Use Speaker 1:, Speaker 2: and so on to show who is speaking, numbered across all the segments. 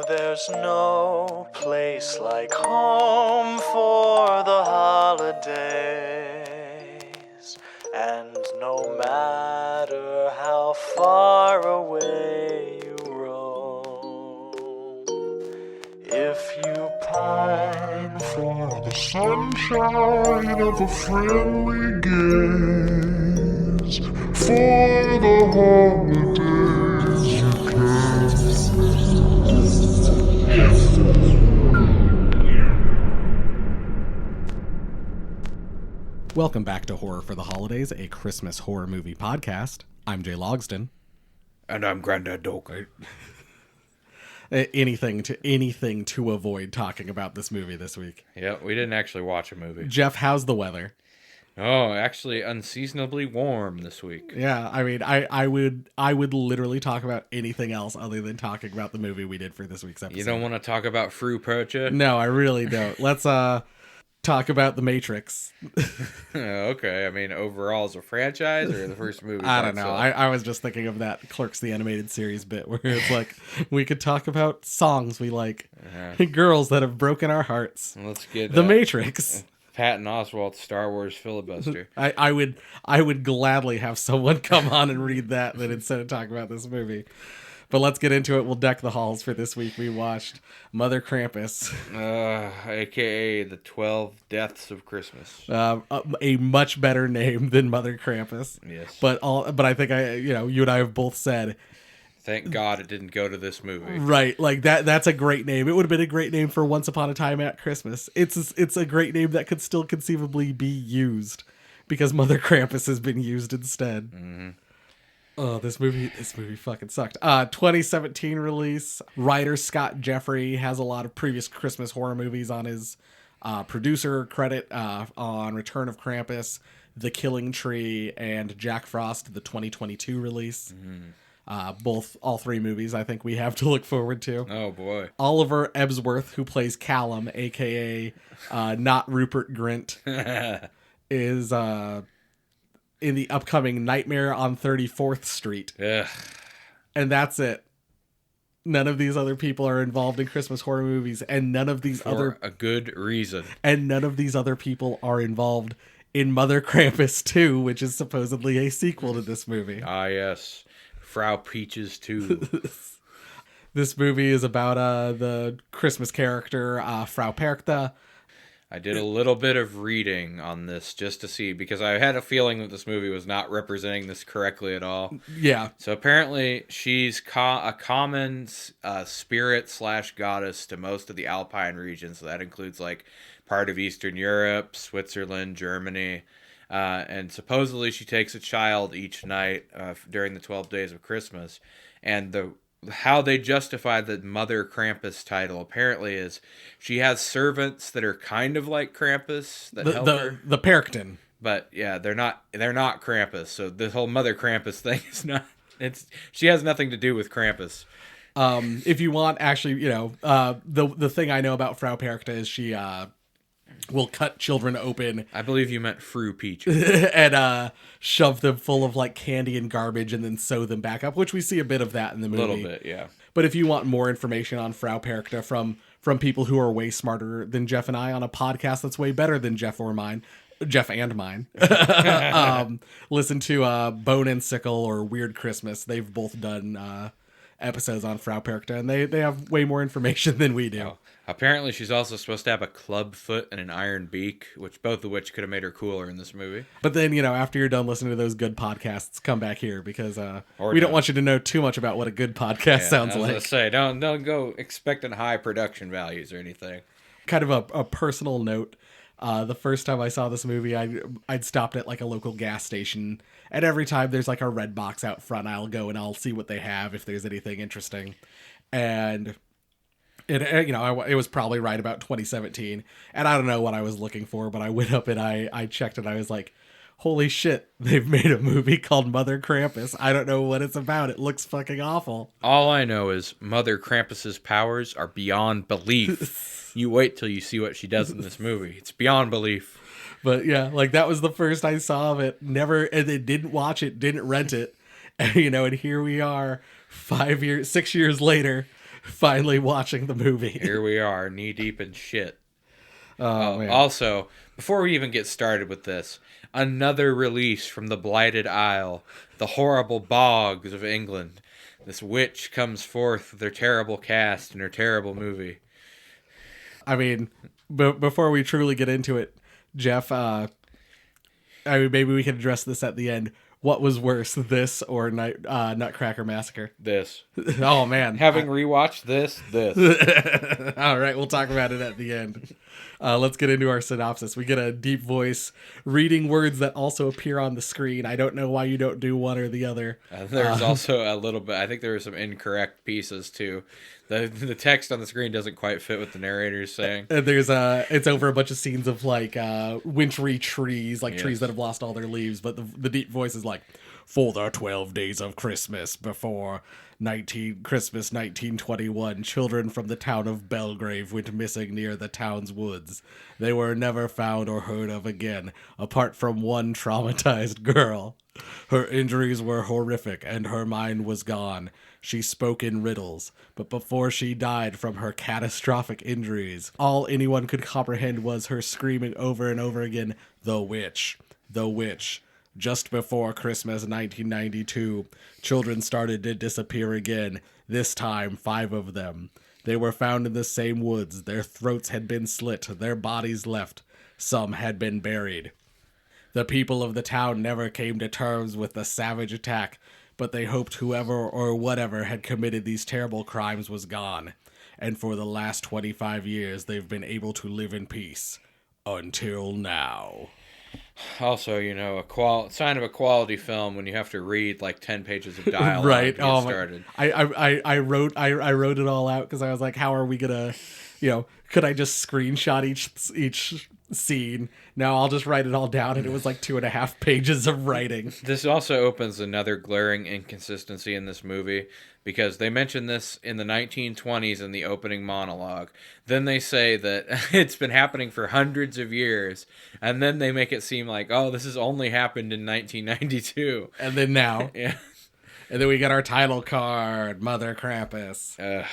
Speaker 1: there's no place like home for the holidays. And no matter how far away you roam, if you pine for the sunshine of a friendly gaze, for the holidays you can.
Speaker 2: Welcome back to Horror for the Holidays, a Christmas horror movie podcast. I'm Jay Logston.
Speaker 3: And I'm Grandad Doke.
Speaker 2: Anything to avoid talking about this movie this week.
Speaker 3: Yeah, we didn't actually watch a movie.
Speaker 2: Jeff, how's the weather?
Speaker 3: Oh, actually unseasonably warm this week.
Speaker 2: Yeah, I mean, I would literally talk about anything else other than talking about the movie we did for this week's episode.
Speaker 3: You don't want to talk about Frau Percher?
Speaker 2: No, I really don't. Let's talk about The Matrix.
Speaker 3: Okay, I mean, overall as a franchise or the first movie?
Speaker 2: I don't know. I was just thinking of that Clerks the Animated Series bit where it's like, we could talk about songs we like, girls that have broken our hearts.
Speaker 3: Let's get
Speaker 2: The Matrix.
Speaker 3: Patton Oswalt's Star Wars filibuster.
Speaker 2: I would gladly have someone come on and read that than instead of talking about this movie. But let's get into it. We'll deck the halls for this week. We watched Mother Krampus.
Speaker 3: A.K.A. the 12 Deaths of Christmas.
Speaker 2: A much better name than Mother Krampus.
Speaker 3: Yes.
Speaker 2: But I think you and I have both said,
Speaker 3: thank God it didn't go to this movie.
Speaker 2: Right, like that's a great name. It would have been a great name for Once Upon a Time at Christmas. It's a great name that could still conceivably be used because Mother Krampus has been used instead.
Speaker 3: Mm-hmm.
Speaker 2: Oh, this movie fucking sucked. 2017 release. Writer Scott Jeffrey has a lot of previous Christmas horror movies on his producer credit on Return of Krampus, The Killing Tree, and Jack Frost, the 2022 release. Mm-hmm. All three movies I think we have to look forward to.
Speaker 3: Oh boy.
Speaker 2: Oliver Ebsworth, who plays Callum, aka not Rupert Grint, is in the upcoming Nightmare on 34th Street.
Speaker 3: Ugh.
Speaker 2: And that's it. None of these other people are involved in Christmas horror movies, and none of these
Speaker 3: For a good reason.
Speaker 2: And none of these other people are involved in Mother Krampus 2, which is supposedly a sequel to this movie.
Speaker 3: Ah, yes. Frau Peaches 2.
Speaker 2: This movie is about the Christmas character, Frau Percher.
Speaker 3: I did a little bit of reading on this just to see, because I had a feeling that this movie was not representing this correctly at all.
Speaker 2: Yeah.
Speaker 3: So apparently she's a common spirit / goddess to most of the Alpine regions. So that includes like part of Eastern Europe, Switzerland, Germany. And supposedly she takes a child each night during the 12 days of Christmas. And how they justify the Mother Krampus title apparently is she has servants that are kind of like Krampus that help her.
Speaker 2: The Perchten.
Speaker 3: But yeah, they're not Krampus. So the whole Mother Krampus thing is not. She has nothing to do with Krampus.
Speaker 2: If you want, actually, the thing I know about Frau Perchter is she will cut children open.
Speaker 3: I believe you meant Frau Peach.
Speaker 2: And shove them full of like candy and garbage and then sew them back up, which we see a bit of that in the movie.
Speaker 3: A little bit, yeah.
Speaker 2: But if you want more information on Frau Perchter from people who are way smarter than Jeff and I on a podcast that's way better than Jeff and mine, listen to Bone and Sickle or Weird Christmas. They've both done episodes on Frau Perchter, and they have way more information than we do.
Speaker 3: Oh. Apparently, she's also supposed to have a club foot and an iron beak, both of which could have made her cooler in this movie.
Speaker 2: But then, after you're done listening to those good podcasts, come back here because we don't want you to know too much about what a good podcast sounds like.
Speaker 3: I was gonna say, don't go expecting high production values or anything.
Speaker 2: Kind of a personal note. The first time I saw this movie, I'd stopped at like a local gas station, and every time there's like a red box out front, I'll go and I'll see what they have if there's anything interesting. And it was probably right about 2017, and I don't know what I was looking for, but I went up and I checked and I was like, holy shit, they've made a movie called Mother Krampus. I don't know what it's about. It looks fucking awful.
Speaker 3: All I know is Mother Krampus's powers are beyond belief. You wait till you see what she does in this movie. It's beyond belief.
Speaker 2: But yeah, like that was the first I saw of it. And then didn't watch it, didn't rent it. And, and here we are 6 years later finally watching the movie.
Speaker 3: Here we are, knee deep in shit.
Speaker 2: Oh, man.
Speaker 3: Also, before we even get started with this, another release from the Blighted Isle, the horrible bogs of England. This witch comes forth with her terrible cast and her terrible movie.
Speaker 2: I mean, before we truly get into it, Jeff, maybe we can address this at the end. What was worse, this or Nutcracker Massacre?
Speaker 3: This.
Speaker 2: Oh, man.
Speaker 3: Having rewatched this.
Speaker 2: All right, we'll talk about it at the end. Let's get into our synopsis. We get a deep voice reading words that also appear on the screen. I don't know why you don't do one or the other.
Speaker 3: There's also a little bit, I think there were some incorrect pieces too. The text on the screen doesn't quite fit what the narrator's saying.
Speaker 2: It's over a bunch of scenes of like wintry trees, like
Speaker 3: Yes.
Speaker 2: trees that have lost all their leaves. But the deep voice is like, for the 12 days of Christmas before Christmas 1921, children from the town of Belgrave went missing near the town's woods. They were never found or heard of again, apart from one traumatized girl. Her injuries were horrific, and her mind was gone. She spoke in riddles, but before she died from her catastrophic injuries, all anyone could comprehend was her screaming over and over again, "The witch! The witch!" Just before Christmas 1992, children started to disappear again, this time 5 of them. They were found in the same woods. Their throats had been slit, their bodies left. Some had been buried. The people of the town never came to terms with the savage attack, but they hoped whoever or whatever had committed these terrible crimes was gone. And for the last 25 years, they've been able to live in peace. Until now.
Speaker 3: Also, a sign of a quality film when you have to read like 10 pages of dialogue
Speaker 2: Right.
Speaker 3: to get started.
Speaker 2: I wrote it all out because I was like, how are we gonna, could I just screenshot each scene? No, I'll just write it all down, and it was like 2.5 pages of writing.
Speaker 3: This also opens another glaring inconsistency in this movie, because they mention this in the 1920s in the opening monologue. Then they say that it's been happening for hundreds of years, and then they make it seem like, oh, this has only happened in 1992.
Speaker 2: And then now.
Speaker 3: Yeah.
Speaker 2: And then we get our title card, Mother Krampus.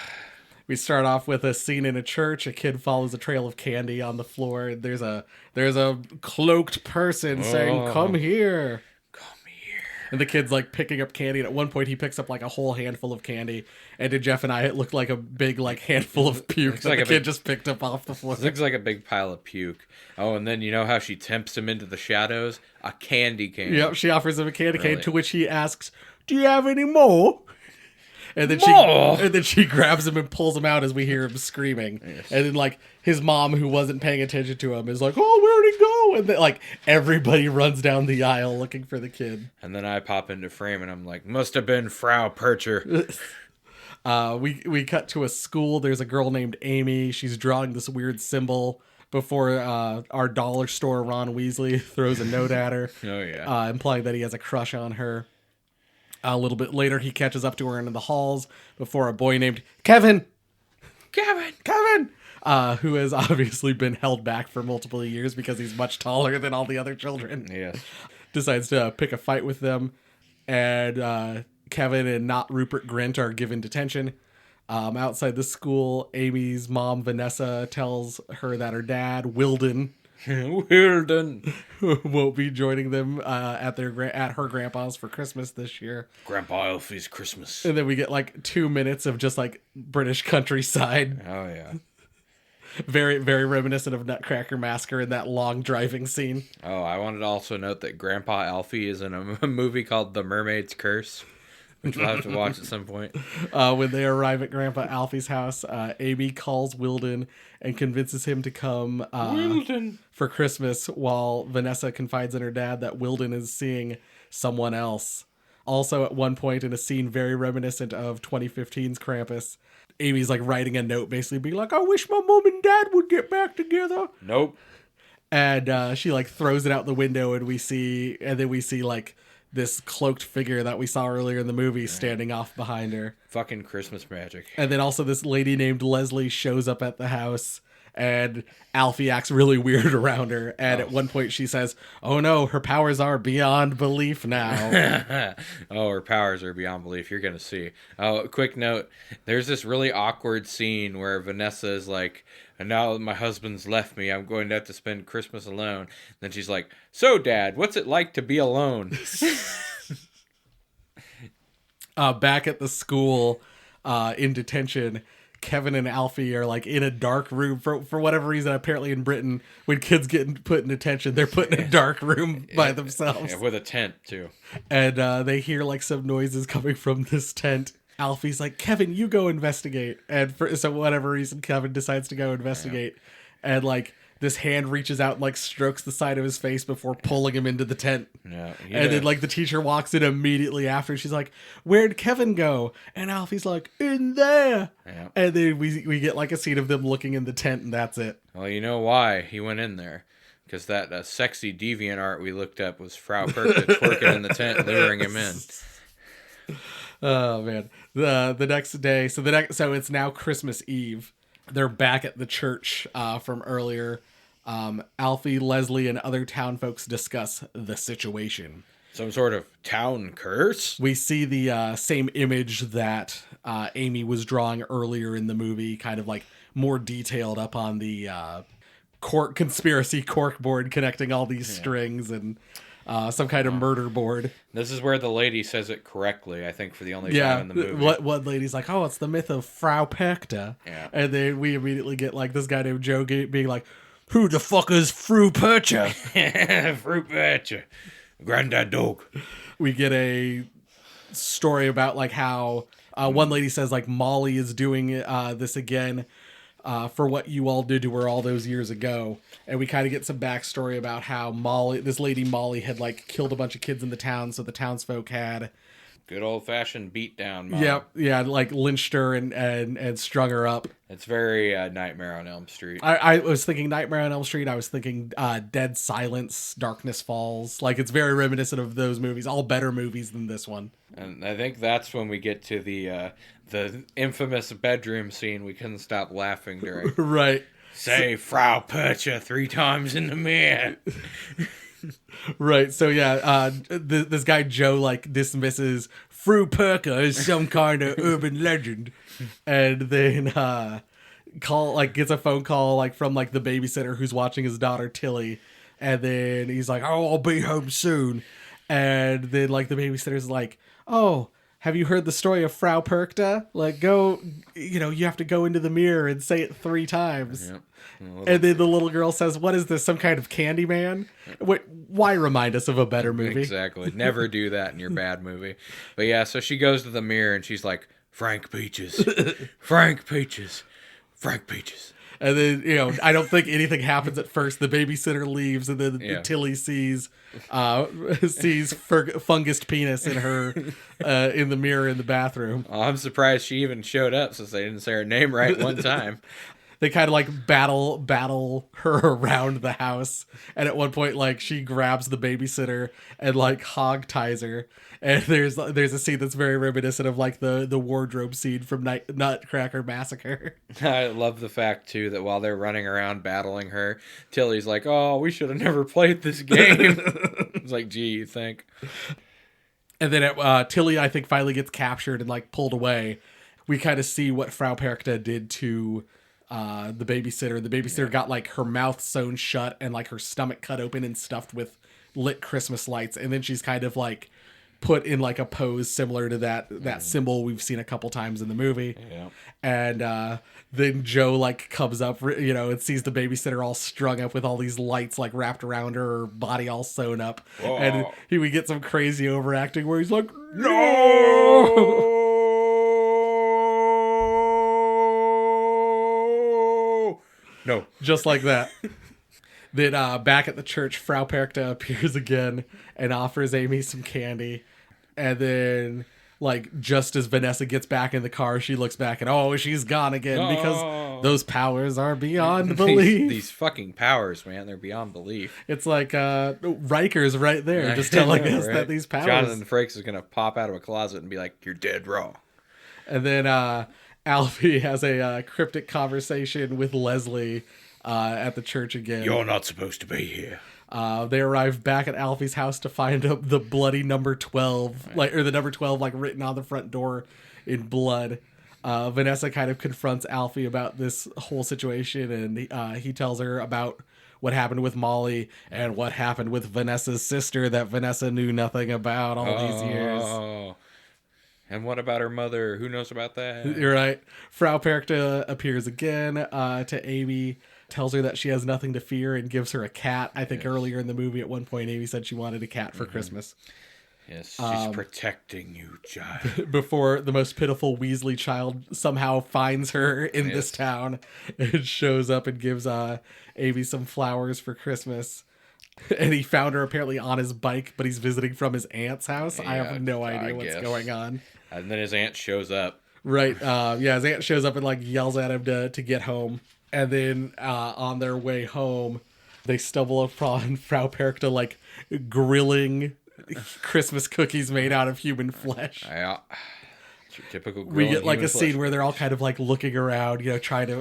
Speaker 2: We start off with a scene in a church. A kid follows a trail of candy on the floor. There's a cloaked person saying, "Come here."
Speaker 3: Come here.
Speaker 2: And the kid's like picking up candy. And at one point he picks up like a whole handful of candy. And to Jeff and I, it looked like a big like handful of puke that the kid just picked up off the floor.
Speaker 3: It looks like a big pile of puke. Oh, and then you know how she tempts him into the shadows? A candy cane.
Speaker 2: Yep, she offers him a candy cane,
Speaker 3: Brilliant.
Speaker 2: to which he asks, "Do you have any more?" And then she grabs him and pulls him out as we hear him screaming.
Speaker 3: Yes.
Speaker 2: And then like his mom, who wasn't paying attention to him, is like, "Oh, where'd he go?" And then like everybody runs down the aisle looking for the kid.
Speaker 3: And then I pop into frame and I'm like, must have been Frau Percher.
Speaker 2: We cut to a school. There's a girl named Amy. She's drawing this weird symbol before our dollar store Ron Weasley throws a note at her.
Speaker 3: Oh, yeah.
Speaker 2: Implying that he has a crush on her. A little bit later, he catches up to her in the halls before a boy named Kevin, who has obviously been held back for multiple years because he's much taller than all the other children,
Speaker 3: Yes.
Speaker 2: decides to pick a fight with them. And Kevin and not Rupert Grint are given detention. Outside the school, Amy's mom, Vanessa, tells her that her dad, Wilden, won't be joining them at her grandpa's for Christmas this year.
Speaker 3: Grandpa Elfie's Christmas.
Speaker 2: And then we get like 2 minutes of just like British countryside.
Speaker 3: Oh, yeah.
Speaker 2: Very, very reminiscent of Nutcracker Massacre in that long driving scene.
Speaker 3: Oh, I wanted to also note that Grandpa Alfie is in a movie called The Mermaid's Curse, which we'll have to watch at some point.
Speaker 2: When they arrive at Grandpa Alfie's house, Amy calls Wilden and convinces him to come for Christmas, while Vanessa confides in her dad that Wilden is seeing someone else. Also, at one point in a scene very reminiscent of 2015's Krampus, Amy's like writing a note basically being like, "I wish my mom and dad would get back together."
Speaker 3: Nope.
Speaker 2: And she like throws it out the window, and then we see like this cloaked figure that we saw earlier in the movie standing off behind her.
Speaker 3: Fucking Christmas magic.
Speaker 2: And then also this lady named Leslie shows up at the house And Alfie acts really weird around her. And at one point she says, "Oh no, her powers are beyond belief now."
Speaker 3: Oh, her powers are beyond belief. You're going to see. Oh, quick note. There's this really awkward scene where Vanessa is like, "And now my husband's left me, I'm going to have to spend Christmas alone." Then she's like, "So, Dad, what's it like to be alone?"
Speaker 2: Back at the school, in detention, Kevin and Alfie are like in a dark room for whatever reason. Apparently in Britain, when kids get put in detention, they're put in a dark room by themselves.
Speaker 3: Yeah, with a tent, too.
Speaker 2: And they hear like some noises coming from this tent. Alfie's like, "Kevin, you go investigate." And for whatever reason, Kevin decides to go investigate. Yeah. And like this hand reaches out and like strokes the side of his face before pulling him into the tent.
Speaker 3: Yeah,
Speaker 2: and then like the teacher walks in immediately after. She's like, "Where'd Kevin go?" And Alfie's like, "In there." Yeah. And then we get like a scene of them looking in the tent, and that's it.
Speaker 3: Well, you know why he went in there. Because that sexy deviant art we looked up was Frau Percher twerking in the tent, luring him in.
Speaker 2: Oh man, the next day. So it's now Christmas Eve. They're back at the church from earlier. Alfie, Leslie, and other town folks discuss the situation.
Speaker 3: Some sort of town curse?
Speaker 2: We see the same image that Amy was drawing earlier in the movie, kind of like more detailed up on the conspiracy cork board, connecting all these strings and some kind of murder board.
Speaker 3: This is where the lady says it correctly, I think, for the only time in the movie.
Speaker 2: One lady's like, "Oh, it's the myth of Frau Percher." Yeah. And then we immediately get like this guy named Joe being like, "Who the fuck is Frau Percher?"
Speaker 3: Frau Percher. Granddad dog.
Speaker 2: We get a story about like how one lady says like Molly is doing this again for what you all did to her all those years ago. And we kind of get some backstory about how this lady Molly had like killed a bunch of kids in the town, so the townsfolk had
Speaker 3: good old-fashioned beatdown, Mom.
Speaker 2: Yep, yeah, like lynched her and strung her up.
Speaker 3: It's very Nightmare on Elm Street.
Speaker 2: I was thinking Nightmare on Elm Street. I was thinking Dead Silence, Darkness Falls. Like, it's very reminiscent of those movies. All better movies than this one.
Speaker 3: And I think that's when we get to the infamous bedroom scene we couldn't stop laughing during.
Speaker 2: Right.
Speaker 3: Say Frau Percher 3 times in the mirror.
Speaker 2: Right, so yeah, this guy Joe like dismisses Frau Percher as some kind of urban legend, and then gets a phone call like from like the babysitter who's watching his daughter Tilly, and then he's like, "Oh, I'll be home soon," and then like the babysitter's like, "Oh, have you heard the story of Frau Percher? Like, go, you have to go into the mirror and say it 3 times." Yep. And then the little girl says, "What is this, some kind of candy man?" Why remind us of a better movie?
Speaker 3: Exactly. Never do that in your bad movie. But yeah, so she goes to the mirror and she's like, "Frank Peaches. Frank Peaches. Frank Peaches."
Speaker 2: And then, I don't think anything happens at first. The babysitter leaves, and then Tilly sees fungused penis in her in the mirror in the bathroom.
Speaker 3: Oh, I'm surprised she even showed up since they didn't say her name right one time.
Speaker 2: They kind of like battle her around the house, and at one point, like, she grabs the babysitter and like hog ties her. And there's a scene that's very reminiscent of like the wardrobe scene from Nutcracker Massacre.
Speaker 3: I love the fact too that while they're running around battling her, Tilly's like, "Oh, we should have never played this game." It's like, gee, you think?
Speaker 2: And then Tilly, I think, finally gets captured and like pulled away. We kind of see what Frau Percher did to the babysitter. The babysitter got like her mouth sewn shut and like her stomach cut open and stuffed with lit Christmas lights, and then she's kind of like put in like a pose similar to that symbol we've seen a couple times in the movie. Yeah. And then Joe like comes up, and sees the babysitter all strung up with all these lights like wrapped around her body all sewn up. Whoa. And we get some crazy overacting where he's like, "No!"
Speaker 3: No.
Speaker 2: Just like that. Then back at the church, Frau Percher appears again and offers Amy some candy. And then, like, just as Vanessa gets back in the car, she looks back and, she's gone again because those powers are beyond belief.
Speaker 3: These fucking powers, man, they're beyond belief.
Speaker 2: It's like Riker's right there just telling us that these powers...
Speaker 3: Jonathan Frakes is going to pop out of a closet and be like, "You're dead wrong."
Speaker 2: And then Alfie has a cryptic conversation with Leslie at the church again.
Speaker 3: You're not supposed to be here.
Speaker 2: They arrive back at Alfie's house to find the bloody number 12, or the number 12, written on the front door in blood. Vanessa kind of confronts Alfie about this whole situation, and he tells her about what happened with Molly and what happened with Vanessa's sister that Vanessa knew nothing about all these years.
Speaker 3: And what about her mother? Who knows about that?
Speaker 2: You're right. Frau Percher appears again to Amy, tells her that she has nothing to fear, and gives her a cat. I think earlier in the movie at one point Amy said she wanted a cat for Christmas.
Speaker 3: Yes, she's protecting you, child.
Speaker 2: Before the most pitiful Weasley child somehow finds her in this town and shows up and gives Amy some flowers for Christmas. And he found her apparently on his bike, but he's visiting from his aunt's house. I have no idea what's going on.
Speaker 3: And then his aunt shows up.
Speaker 2: Right. His aunt shows up and yells at him to get home. And then on their way home, they stumble upon Frau Percher grilling Christmas cookies made out of human flesh.
Speaker 3: Yeah. It's your typical
Speaker 2: we get a
Speaker 3: flesh.
Speaker 2: scene where they're all kind of looking around, trying to,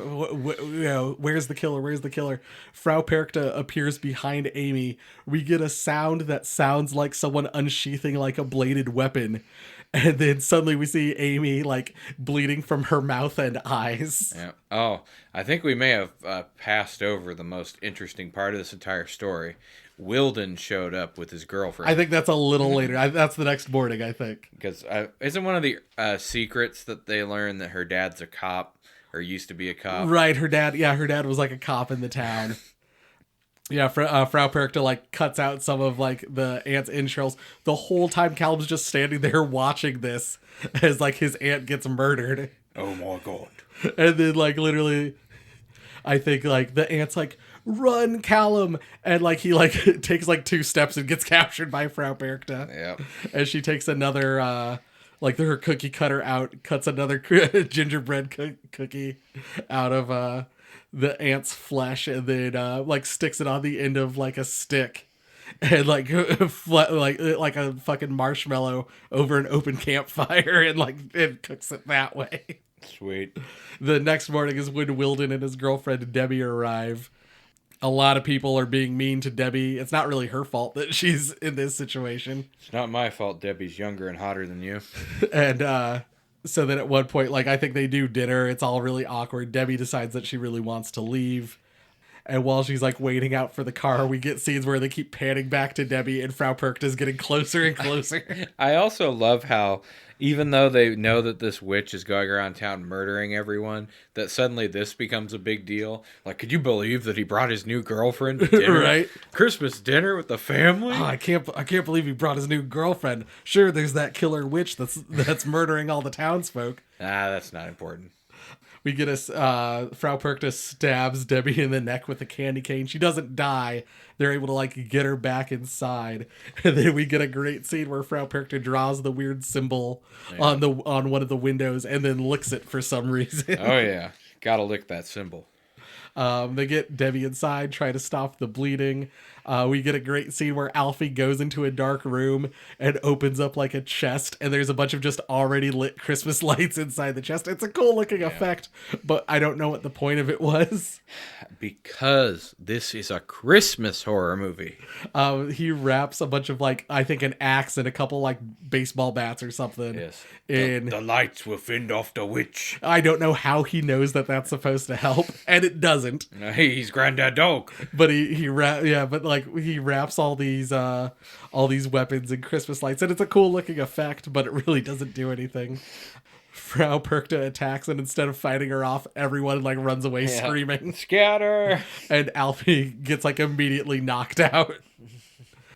Speaker 2: where's the killer? Where's the killer? Frau Percher appears behind Amy. We get a sound that sounds like someone unsheathing a bladed weapon. And then suddenly we see Amy bleeding from her mouth and eyes.
Speaker 3: Yeah. Oh, I think we may have passed over the most interesting part of this entire story. Wilden showed up with his girlfriend.
Speaker 2: I think that's a little later. That's the next morning, I think.
Speaker 3: Because isn't one of the secrets that they learn that her dad's a cop or used to be a cop?
Speaker 2: Right, her dad was a cop in the town. Yeah, Frau Percher cuts out some of the aunt's entrails. The whole time Callum's just standing there watching this as his aunt gets murdered.
Speaker 3: Oh my god.
Speaker 2: And then literally I think the aunt's run, Callum, and he takes 2 steps and gets captured by Frau Percher.
Speaker 3: Yeah.
Speaker 2: And she takes another her cookie cutter out, cuts another gingerbread cookie out of the ant's flesh, and then sticks it on the end of a stick, and like a fucking marshmallow over an open campfire, and cooks it that way.
Speaker 3: Sweet.
Speaker 2: The next morning is when Wilden and his girlfriend Debbie arrive. A lot of people are being mean to Debbie. It's not really her fault that she's in this situation.
Speaker 3: It's not my fault Debbie's younger and hotter than you.
Speaker 2: And so then at one point, I think they do dinner. It's all really awkward. Debbie decides that she really wants to leave. And while she's waiting out for the car, we get scenes where they keep panning back to Debbie, and Frau Percher is getting closer and closer.
Speaker 3: I also love how, even though they know that this witch is going around town murdering everyone, that suddenly this becomes a big deal. Could you believe that he brought his new girlfriend to dinner?
Speaker 2: Right?
Speaker 3: Christmas dinner with the family?
Speaker 2: Oh, I can't believe he brought his new girlfriend. Sure, there's that killer witch that's murdering all the townsfolk.
Speaker 3: That's not important.
Speaker 2: We get Frau Percher stabs Debbie in the neck with a candy cane. She doesn't die. They're able to get her back inside. And then we get a great scene where Frau Percher draws the weird symbol on one of the windows and then licks it for some reason.
Speaker 3: Oh yeah, gotta lick that symbol.
Speaker 2: They get Debbie inside, try to stop the bleeding. We get a great scene where Alfie goes into a dark room and opens up a chest, and there's a bunch of just already lit Christmas lights inside the chest. It's a cool looking effect, but I don't know what the point of it was.
Speaker 3: Because this is a Christmas horror movie.
Speaker 2: He wraps a bunch of I think an axe and a couple baseball bats or something.
Speaker 3: Yes.
Speaker 2: In
Speaker 3: The lights will fend off the witch.
Speaker 2: I don't know how he knows that that's supposed to help, and it doesn't.
Speaker 3: He's Granddad Dog.
Speaker 2: But he wraps all these weapons in Christmas lights, and it's a cool looking effect, but it really doesn't do anything. Frau Percher attacks, and instead of fighting her off, everyone runs away screaming.
Speaker 3: Scatter!
Speaker 2: And Alfie gets immediately knocked out.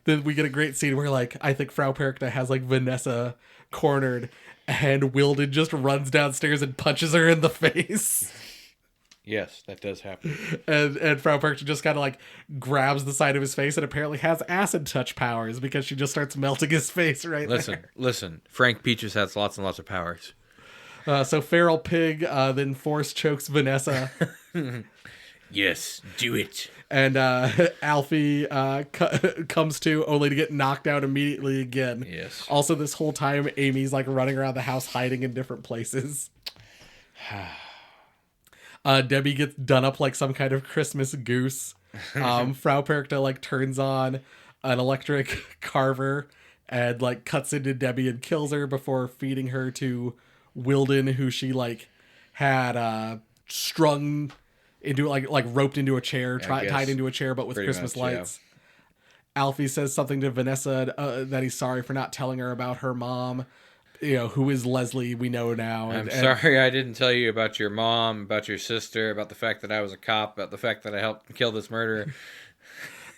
Speaker 2: Then we get a great scene where I think Frau Percher has Vanessa cornered, and Wilden just runs downstairs and punches her in the face.
Speaker 3: Yes, that does happen.
Speaker 2: And Frau Percher just kind of grabs the side of his face and apparently has acid touch powers because she just starts melting his face there.
Speaker 3: Listen. Frank Peaches has lots and lots of powers.
Speaker 2: So Feral Pig then force chokes Vanessa.
Speaker 3: Yes, do it.
Speaker 2: And Alfie comes to only to get knocked out immediately again.
Speaker 3: Yes.
Speaker 2: Also, this whole time, Amy's running around the house hiding in different places. Debbie gets done up like some kind of Christmas goose. Frau Percher like turns on an electric carver and like cuts into Debbie and kills her before feeding her to Wilden, who she like had strung into like roped into a chair, tied into a chair, but with Christmas lights. Yeah. Alfie says something to Vanessa that he's sorry for not telling her about her mom. You know, who is Leslie, we know now.
Speaker 3: I'm sorry I didn't tell you about your mom, about your sister, about the fact that I was a cop, about the fact that I helped kill this murderer.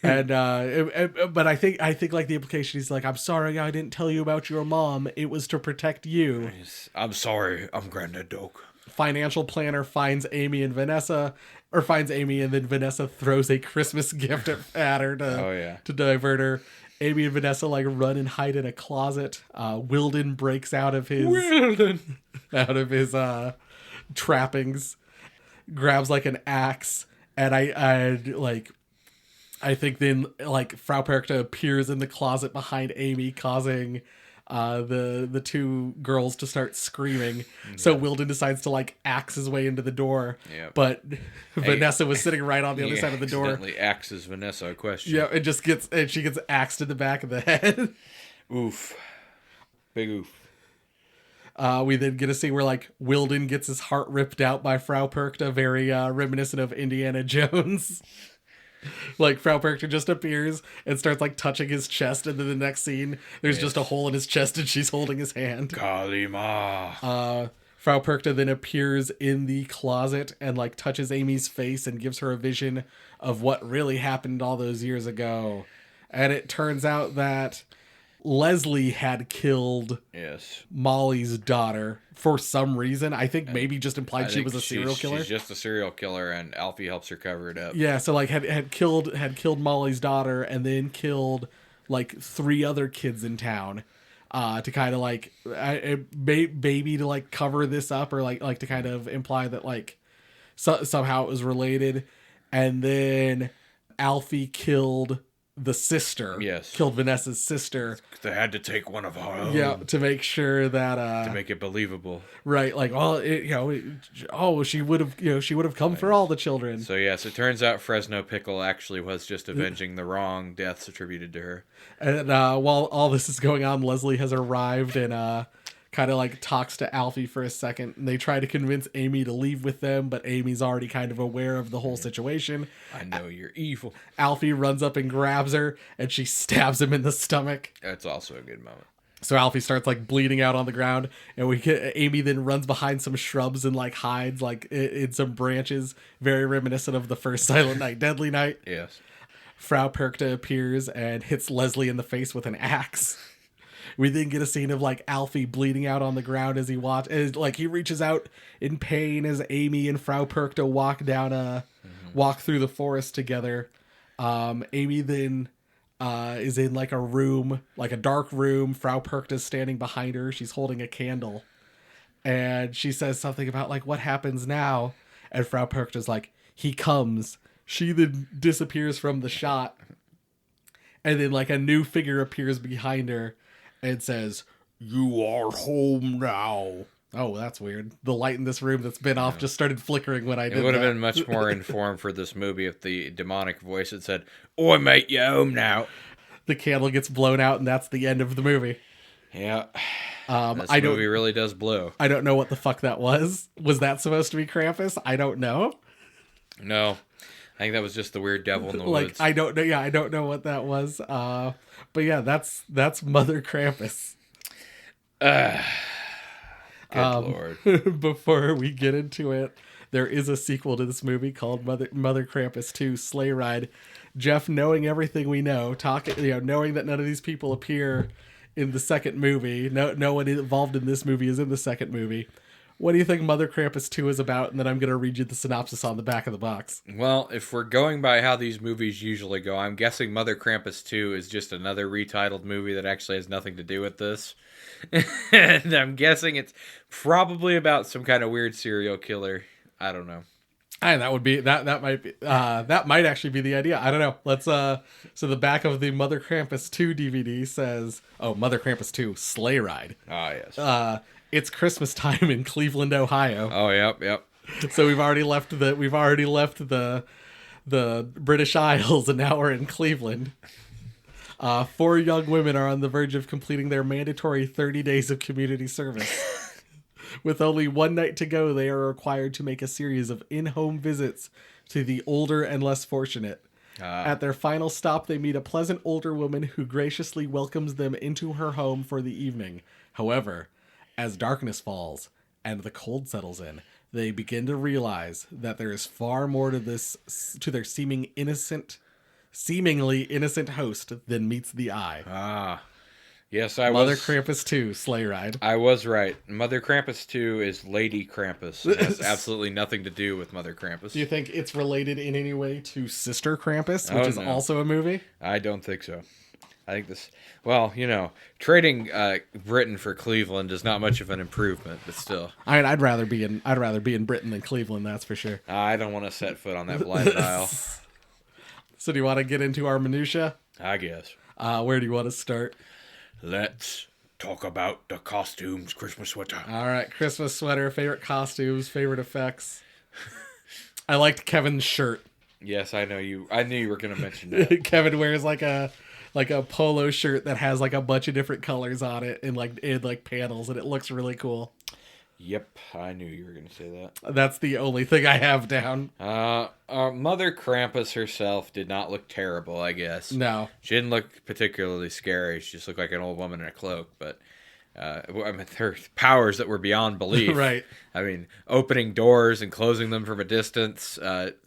Speaker 2: And but I think like the implication is like, I'm sorry I didn't tell you about your mom. It was to protect you.
Speaker 3: I'm sorry, I'm Granddad Dog.
Speaker 2: Financial planner finds Amy and Vanessa, or finds Amy, and then Vanessa throws a Christmas gift at her to divert her. Amy and Vanessa like run and hide in a closet. Wilden breaks out of his trappings, grabs like an axe, and I think then like Frau Percher appears in the closet behind Amy, causing the two girls to start screaming. So Wilden decides to like axe his way into the door. Yep. But Vanessa was sitting right on the other side of the door.
Speaker 3: Accidentally axes Vanessa a question.
Speaker 2: Yeah, she gets axed in the back of the head.
Speaker 3: Oof. Big oof.
Speaker 2: We then get a scene where like Wilden gets his heart ripped out by Frau Percher, very reminiscent of Indiana Jones. Like Frau Percher just appears and starts like touching his chest, and then the next scene there's just a hole in his chest and she's holding his hand.
Speaker 3: Kalima.
Speaker 2: Frau Percher then appears in the closet and like touches Amy's face and gives her a vision of what really happened all those years ago. And it turns out that Leslie had killed Molly's daughter for some reason. I think maybe just implied she was a serial killer.
Speaker 3: She's just a serial killer, and Alfie helps her cover it up.
Speaker 2: Yeah, so like had killed Molly's daughter and then killed like 3 other kids in town, to kind of like maybe to like cover this up, or like to kind of imply that like somehow it was related. And then Alfie killed the sister. Killed Vanessa's sister.
Speaker 3: They had to take one of our own.
Speaker 2: Yeah, to make sure that
Speaker 3: to make it believable.
Speaker 2: Right, like she would have come for all the children.
Speaker 3: So yes, it turns out Fresno Pickle actually was just avenging the wrong deaths attributed to her.
Speaker 2: And while all this is going on, Leslie has arrived and kind of like talks to Alfie for a second, and they try to convince Amy to leave with them, but Amy's already kind of aware of the whole situation.
Speaker 3: I know you're evil.
Speaker 2: Alfie runs up and grabs her, and she stabs him in the stomach.
Speaker 3: That's also a good moment.
Speaker 2: So Alfie starts like bleeding out on the ground, and Amy then runs behind some shrubs and like hides like in some branches, very reminiscent of the first Silent Night, Deadly Night.
Speaker 3: Yes.
Speaker 2: Frau Percher appears and hits Leslie in the face with an axe. We then get a scene of like Alfie bleeding out on the ground as he reaches out in pain as Amy and Frau Percher walk through the forest together. Amy then is in like a room, like a dark room. Frau Percher is standing behind her. She's holding a candle, and she says something about like, what happens now? And Frau Percher's like, he comes. She then disappears from the shot, and then like a new figure appears behind her and says, "You are home now." Oh, that's weird. The light in this room that's been off just started flickering when I did that.
Speaker 3: It would have been much more informed for this movie if the demonic voice had said, "Oi, mate, you're home now."
Speaker 2: The candle gets blown out, and that's the end of the movie.
Speaker 3: Yeah. This movie really does blow.
Speaker 2: I don't know what the fuck that was. Was that supposed to be Krampus? I don't know.
Speaker 3: No. I think that was just the weird devil in the woods.
Speaker 2: I don't know. Yeah, I don't know what that was. But yeah, that's Mother Krampus.
Speaker 3: Good Lord.
Speaker 2: Before we get into it, there is a sequel to this movie called Mother Krampus 2 Sleigh Ride. Jeff, knowing everything we know, knowing that none of these people appear in the second movie, no one involved in this movie is in the second movie. What do you think Mother Krampus 2 is about? And then I'm going to read you the synopsis on the back of the box.
Speaker 3: Well, if we're going by how these movies usually go, I'm guessing Mother Krampus 2 is just another retitled movie that actually has nothing to do with this. And I'm guessing it's probably about some kind of weird serial killer. I don't know.
Speaker 2: And that would be that might actually be the idea. I don't know. Let's so the back of the Mother Krampus 2 DVD says, Mother Krampus 2 Sleigh Ride.
Speaker 3: Ah, yes.
Speaker 2: It's Christmas time in Cleveland, Ohio.
Speaker 3: Oh, yep.
Speaker 2: So we've already left the British Isles, and now we're in Cleveland. 4 young women are on the verge of completing their mandatory 30 days of community service. With only one night to go, they are required to make a series of in-home visits to the older and less fortunate. At their final stop, they meet a pleasant older woman who graciously welcomes them into her home for the evening. However, as darkness falls and the cold settles in, they begin to realize that there is far more to their seemingly innocent host than meets the eye.
Speaker 3: Yes,
Speaker 2: Mother Krampus 2, Sleigh Ride.
Speaker 3: I was right. Mother Krampus 2 is Lady Krampus. It has absolutely nothing to do with Mother Krampus.
Speaker 2: Do you think it's related in any way to Sister Krampus, which is also a movie?
Speaker 3: I don't think so. I think this... Well, trading Britain for Cleveland is not much of an improvement, but still.
Speaker 2: I mean, I'd rather be in Britain than Cleveland, that's for sure.
Speaker 3: I don't want to set foot on that blind aisle.
Speaker 2: So do you want to get into our minutia?
Speaker 3: I guess.
Speaker 2: Where do you want to start?
Speaker 3: Let's talk about the costumes, Christmas sweater.
Speaker 2: All right, Christmas sweater, favorite costumes, favorite effects. I liked Kevin's shirt.
Speaker 3: Yes, I know you. I knew you were going to mention that.
Speaker 2: Kevin wears like a polo shirt that has like a bunch of different colors on it and like panels, and it looks really cool.
Speaker 3: Yep, I knew you were going to say that.
Speaker 2: That's the only thing I have down.
Speaker 3: Mother Krampus herself did not look terrible, I guess.
Speaker 2: No.
Speaker 3: She didn't look particularly scary. She just looked like an old woman in a cloak, but I mean, her powers that were beyond belief.
Speaker 2: Right.
Speaker 3: I mean, opening doors and closing them from a distance,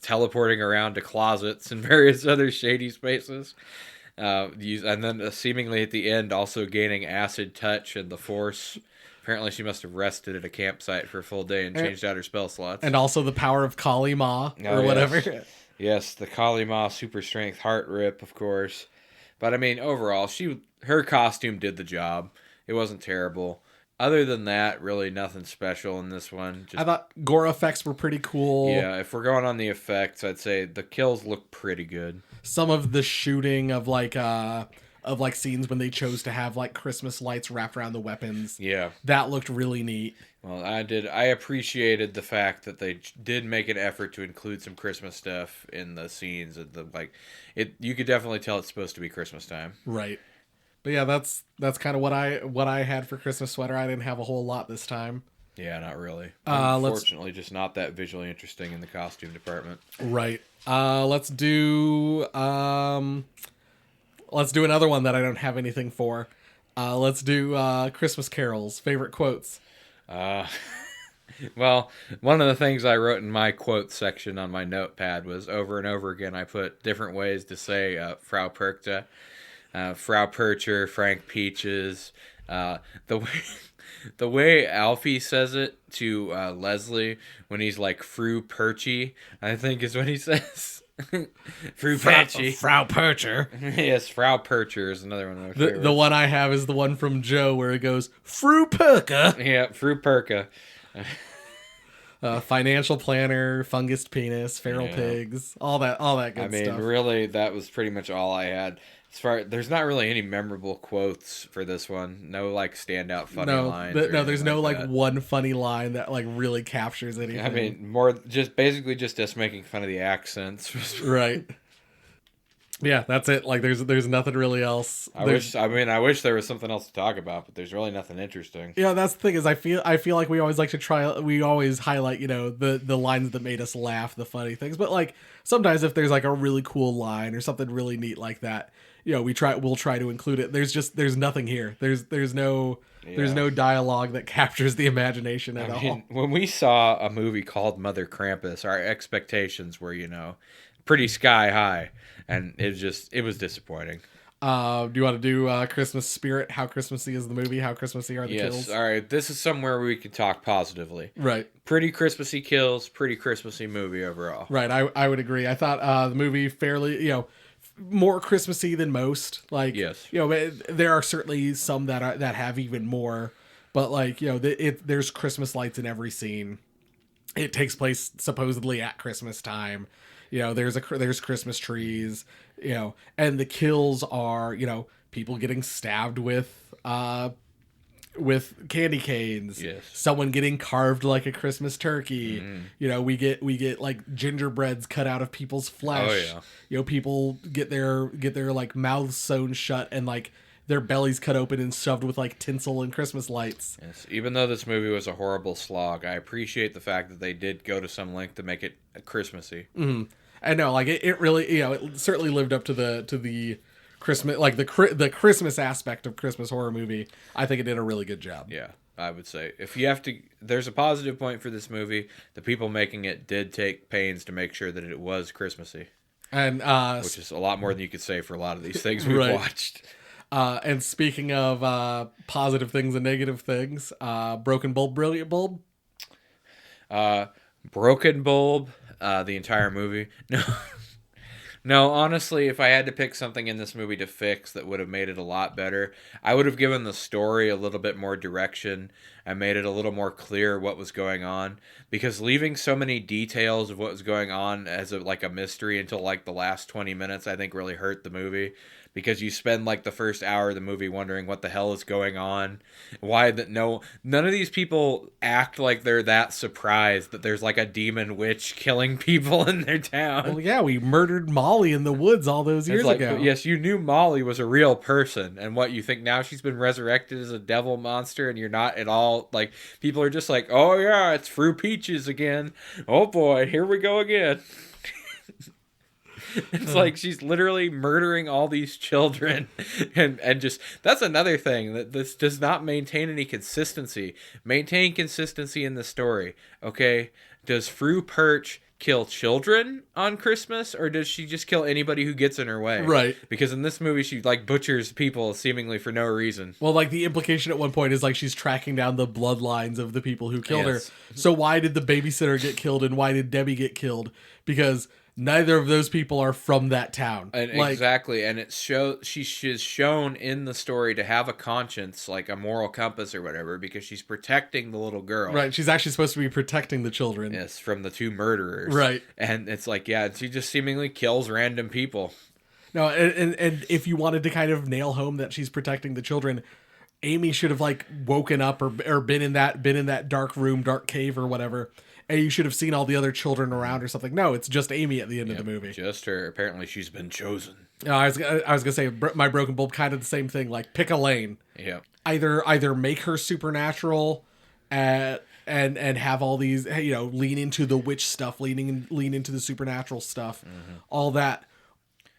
Speaker 3: teleporting around to closets and various other shady spaces. And then seemingly at the end also gaining acid touch and the force. Apparently she must have rested at a campsite for a full day and changed out her spell slots.
Speaker 2: And also the power of Kali Ma or whatever.
Speaker 3: Yes, the Kali Ma super strength heart rip, of course. But I mean, overall, her costume did the job. It wasn't terrible. Other than that, really nothing special in this one.
Speaker 2: I thought gore effects were pretty cool.
Speaker 3: Yeah, if we're going on the effects, I'd say the kills look pretty good.
Speaker 2: Some of the shooting of scenes when they chose to have like Christmas lights wrapped around the weapons.
Speaker 3: Yeah.
Speaker 2: That looked really neat.
Speaker 3: Well, I appreciated the fact that they did make an effort to include some Christmas stuff in the scenes. You could definitely tell it's supposed to be Christmas time.
Speaker 2: Right. But yeah, that's kind of what I had for Christmas sweater. I didn't have a whole lot this time.
Speaker 3: Yeah, not really. Unfortunately, just not that visually interesting in the costume department.
Speaker 2: Right. Let's do another one that I don't have anything for. Let's do Christmas carols. Favorite quotes.
Speaker 3: Well, one of the things I wrote in my quote section on my notepad was over and over again. I put different ways to say Frau Percher. Frau Percher, Frank Peaches, the way Alfie says it to Leslie when he's like Fru Perchy, I think is what he says. Fru Perchy.
Speaker 2: Frau Percher.
Speaker 3: Yes, Frau Percher is another one of my favorites.
Speaker 2: The one I have is the one from Joe where it goes, Fru Perka.
Speaker 3: Yeah, Fru Perka.
Speaker 2: Financial planner, fungus penis, feral pigs, all that good stuff. I mean,
Speaker 3: really, that was pretty much all I had. There's not really any memorable quotes for this one. No, like, standout funny lines.
Speaker 2: There's no like one funny line that like really captures anything.
Speaker 3: I mean, more just basically just us making fun of the accents.
Speaker 2: Right. Yeah, that's it. Like, there's nothing really else.
Speaker 3: I wish there was something else to talk about, but there's really nothing interesting.
Speaker 2: Yeah, that's the thing is I feel like we always highlight, the lines that made us laugh, the funny things. But like sometimes if there's like a really cool line or something really neat like that, we'll try to include it. There's nothing here. There's no dialogue that captures the imagination at all.
Speaker 3: When we saw a movie called Mother Krampus, our expectations were, pretty sky high, and it was disappointing.
Speaker 2: Do you want to do Christmas spirit? How Christmassy is the movie? How Christmassy are the kills?
Speaker 3: Yes, all right. This is somewhere where we can talk positively.
Speaker 2: Right.
Speaker 3: Pretty Christmassy kills, pretty Christmassy movie overall.
Speaker 2: Right, I would agree. I thought the movie fairly, more Christmassy than most. Like,
Speaker 3: yes.
Speaker 2: There are certainly some that have even more, but like, there's Christmas lights in every scene. It takes place supposedly at Christmas time. There's Christmas trees, and the kills are, people getting stabbed with with candy canes.
Speaker 3: Yes.
Speaker 2: Someone getting carved like a Christmas turkey.
Speaker 3: Mm-hmm.
Speaker 2: You know, we get like gingerbreads cut out of people's flesh.
Speaker 3: Oh, yeah.
Speaker 2: You know, people get their like mouths sewn shut and like their bellies cut open and shoved with like tinsel and Christmas lights.
Speaker 3: Yes. Even though this movie was a horrible slog, I appreciate the fact that they did go to some length to make it Christmassy.
Speaker 2: Mm-hmm. I know, like it really, you know, it certainly lived up to the Christmas, like the Christmas aspect of Christmas horror movie. I think it did a really good job.
Speaker 3: Yeah, I would say if you have to, there's a positive point for this movie. The people making it did take pains to make sure that it was Christmassy,
Speaker 2: and
Speaker 3: which is a lot more than you could say for a lot of these things we've
Speaker 2: Right.
Speaker 3: watched.
Speaker 2: And speaking of positive things and negative things, broken bulb, brilliant bulb.
Speaker 3: Broken bulb, the entire movie. No, no. Honestly, if I had to pick something in this movie to fix that would have made it a lot better, I would have given the story a little bit more direction and made it a little more clear what was going on. Because leaving so many details of what was going on as like a mystery until like the last 20 minutes, I think really hurt the movie. Because you spend like the first hour of the movie wondering what the hell is going on, why that none of these people act like they're that surprised that there's like a demon witch killing people in their town.
Speaker 2: Well, yeah, we murdered Molly in the woods all those years ago.
Speaker 3: Yes, you knew Molly was a real person, and what you think now she's been resurrected as a devil monster, and you're not at all like people are just like, oh yeah, it's Frau Peaches again. Oh boy, here we go again. It's like she's literally murdering all these children and just that's another thing that this does not maintain any consistency. Maintain consistency in the story. Okay? Does Frau Perch kill children on Christmas or does she just kill anybody who gets in her way?
Speaker 2: Right.
Speaker 3: Because in this movie she like butchers people seemingly for no reason.
Speaker 2: Well, like the implication at one point is like she's tracking down the bloodlines of the people who killed
Speaker 3: Yes.
Speaker 2: her. So why did the babysitter get killed and why did Debbie get killed? Because neither of those people are from that town.
Speaker 3: And
Speaker 2: like,
Speaker 3: exactly, and she's shown in the story to have a conscience, like a moral compass or whatever, because she's protecting the little girl.
Speaker 2: right. She's actually supposed to be protecting the children.
Speaker 3: Yes, from the two murderers.
Speaker 2: Right.
Speaker 3: And it's like, yeah, she just seemingly kills random people.
Speaker 2: No, and if you wanted to kind of nail home that she's protecting the children, Amy should have like woken up or been in that dark room, dark cave or whatever. And you should have seen all the other children around or something. No, it's just Amy at the end of the movie.
Speaker 3: Just her. Apparently, she's been chosen.
Speaker 2: No, I was gonna say my broken bulb, kind of the same thing. Like pick a lane.
Speaker 3: Yeah.
Speaker 2: Either make her supernatural, and have all these, you know, lean into the witch stuff, lean into the supernatural stuff, all that,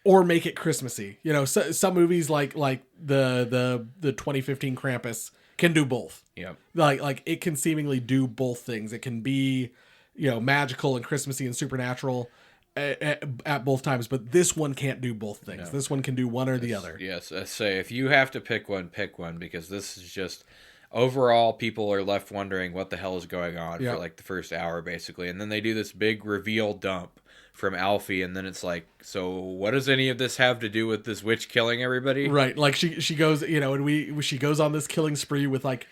Speaker 2: or make it Christmassy. You know, some movies like the 2015 Krampus can do both.
Speaker 3: Yeah.
Speaker 2: Like it can seemingly do both things. It can be, you know, magical and Christmassy and supernatural at both times, but this one can't do both things. No. This one can do one or the other.
Speaker 3: Yes, I say if you have to pick one, because this is just overall people are left wondering what the hell is going on for like the first hour basically, and then they do this big reveal dump from Alfie, and then it's like, so what does any of this have to do with this witch killing everybody?
Speaker 2: Right, like she goes, you know, and she goes on this killing spree with like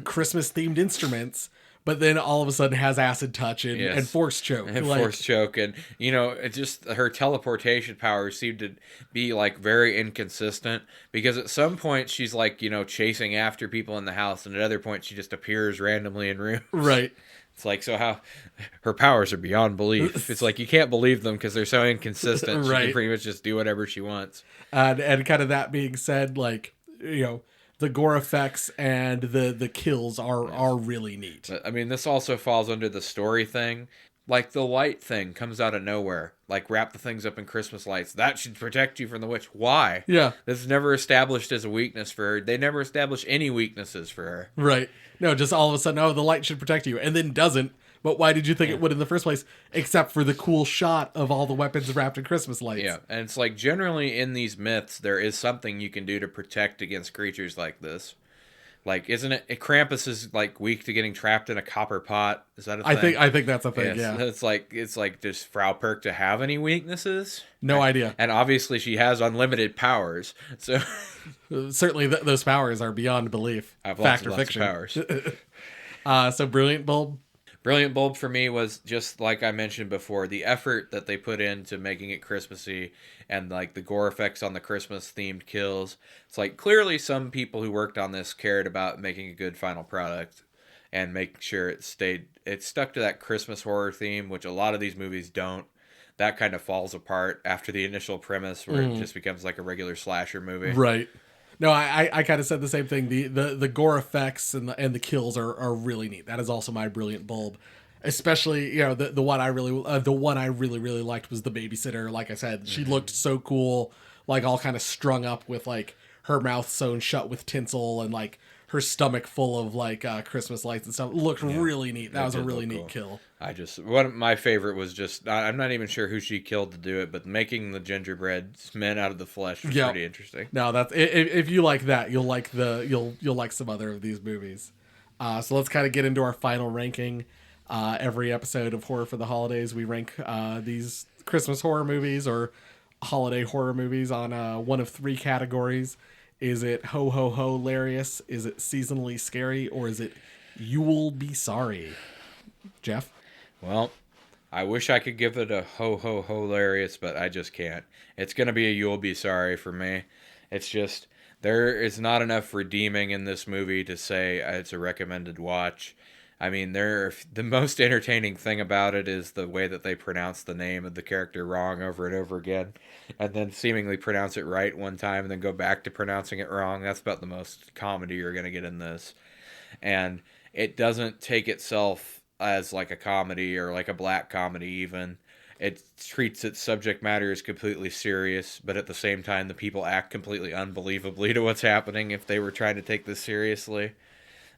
Speaker 2: Christmas themed instruments, but then all of a sudden has acid touch and force choke.
Speaker 3: And force choke. And, you know, it just, her teleportation powers seem to be, like, very inconsistent. Because at some point, she's, like, you know, chasing after people in the house. And at other points, she just appears randomly in rooms.
Speaker 2: Right.
Speaker 3: It's like, so how... Her powers are beyond belief. It's like, you can't believe them because they're so inconsistent. Right. She can pretty much just do whatever she wants.
Speaker 2: And kind of that being said, like, you know... The gore effects and the kills are really neat.
Speaker 3: But, I mean, this also falls under the story thing. Like, the light thing comes out of nowhere. Like, wrap the things up in Christmas lights. That should protect you from the witch. Why?
Speaker 2: Yeah.
Speaker 3: This is never established as a weakness for her. They never establish any weaknesses for her.
Speaker 2: Right. No, just all of a sudden, oh, the light should protect you. And then doesn't. But why did you think it would in the first place? Except for the cool shot of all the weapons wrapped in Christmas lights.
Speaker 3: Yeah, and it's like generally in these myths, there is something you can do to protect against creatures like this. Like, isn't it? Krampus is like weak to getting trapped in a copper pot. Is that a thing?
Speaker 2: I think that's a thing.
Speaker 3: Yes.
Speaker 2: Yeah.
Speaker 3: It's like does Frau Percher have any weaknesses?
Speaker 2: No idea.
Speaker 3: And obviously she has unlimited powers. So
Speaker 2: certainly those powers are beyond belief.
Speaker 3: I have
Speaker 2: Fact or
Speaker 3: lots
Speaker 2: fiction.
Speaker 3: of powers.
Speaker 2: So brilliant bulb.
Speaker 3: Brilliant bulb for me was just like I mentioned before, the effort that they put into making it Christmassy and like the gore effects on the Christmas themed kills. It's like clearly some people who worked on this cared about making a good final product and make sure it stuck to that Christmas horror theme, which a lot of these movies don't. That kind of falls apart after the initial premise where it just becomes like a regular slasher movie.
Speaker 2: Right. No, I kind of said the same thing. The gore effects and the kills are really neat. That is also my brilliant bulb. Especially, the one I really liked was the babysitter. Like I said, she looked so cool, like all kind of strung up with like her mouth sewn shut with tinsel and like her stomach full of like Christmas lights and stuff. It looked really neat. That was a really neat kill.
Speaker 3: One of my favorite was just, I'm not even sure who she killed to do it, but making the gingerbread men out of the flesh was pretty interesting.
Speaker 2: No, that's if you like that, you'll like you'll like some other of these movies. So let's kind of get into our final ranking. Every episode of Horror for the Holidays, we rank these Christmas horror movies or holiday horror movies on one of three categories. Is it ho ho ho hilarious? Is it seasonally scary? Or is it you'll be sorry? Jeff?
Speaker 3: Well, I wish I could give it a ho ho ho hilarious, but I just can't. It's going to be a you'll be sorry for me. It's just, there is not enough redeeming in this movie to say it's a recommended watch. I mean, the most entertaining thing about it is the way that they pronounce the name of the character wrong over and over again, and then seemingly pronounce it right one time and then go back to pronouncing it wrong. That's about the most comedy you're going to get in this. And it doesn't take itself as like a comedy or like a black comedy even. It treats its subject matter as completely serious, but at the same time, the people act completely unbelievably to what's happening if they were trying to take this seriously.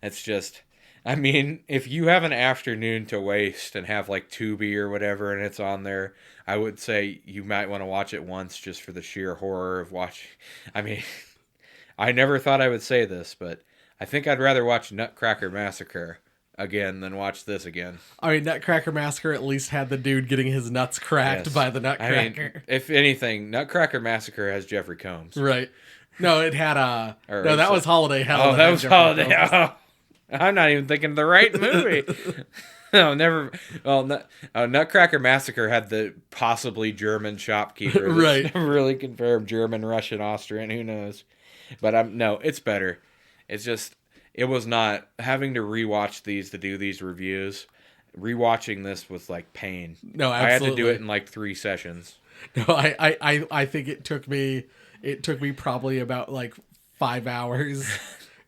Speaker 3: It's just... I mean, if you have an afternoon to waste and have like Tubi or whatever and it's on there, I would say you might want to watch it once just for the sheer horror of watching. I mean, I never thought I would say this, but I think I'd rather watch Nutcracker Massacre again than watch this again.
Speaker 2: I mean, Nutcracker Massacre at least had the dude getting his nuts cracked by the Nutcracker.
Speaker 3: I mean, if anything, Nutcracker Massacre has Jeffrey Combs.
Speaker 2: Right. No, it had that was Holiday Hell.
Speaker 3: Oh, that was Holiday Hell. I'm not even thinking of the right movie. No, never. Well, Nutcracker Massacre had the possibly German shopkeeper.
Speaker 2: Right.
Speaker 3: Never really confirmed German, Russian, Austrian. Who knows? But no, it's better. It's just, it was not having to rewatch these to do these reviews. Rewatching this was like pain.
Speaker 2: No, absolutely.
Speaker 3: I had to do it in like 3 sessions.
Speaker 2: No, I think it took me probably about like 5 hours.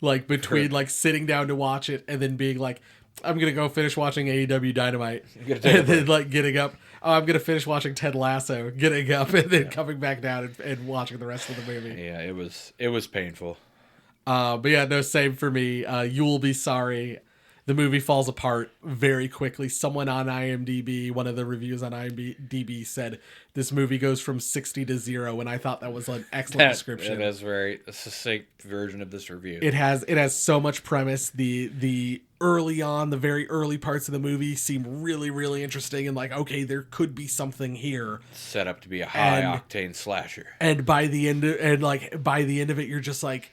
Speaker 2: Like between like sitting down to watch it and then being like, I'm gonna go finish watching AEW Dynamite, and then like getting up. Oh, I'm gonna finish watching Ted Lasso, getting up, and then coming back down and watching the rest of the movie.
Speaker 3: Yeah, it was painful.
Speaker 2: But yeah, no, same for me. You will be sorry. The movie falls apart very quickly. Someone on IMDb, one of the reviews on IMDb said this movie goes from 60 to 0, and I thought that was an excellent description.
Speaker 3: It is very succinct version of this review.
Speaker 2: It has so much premise. The early on, the very early parts of the movie seem really, really interesting, and like, okay, there could be something here.
Speaker 3: Set up to be a high octane slasher.
Speaker 2: And by the end of it, you're just like,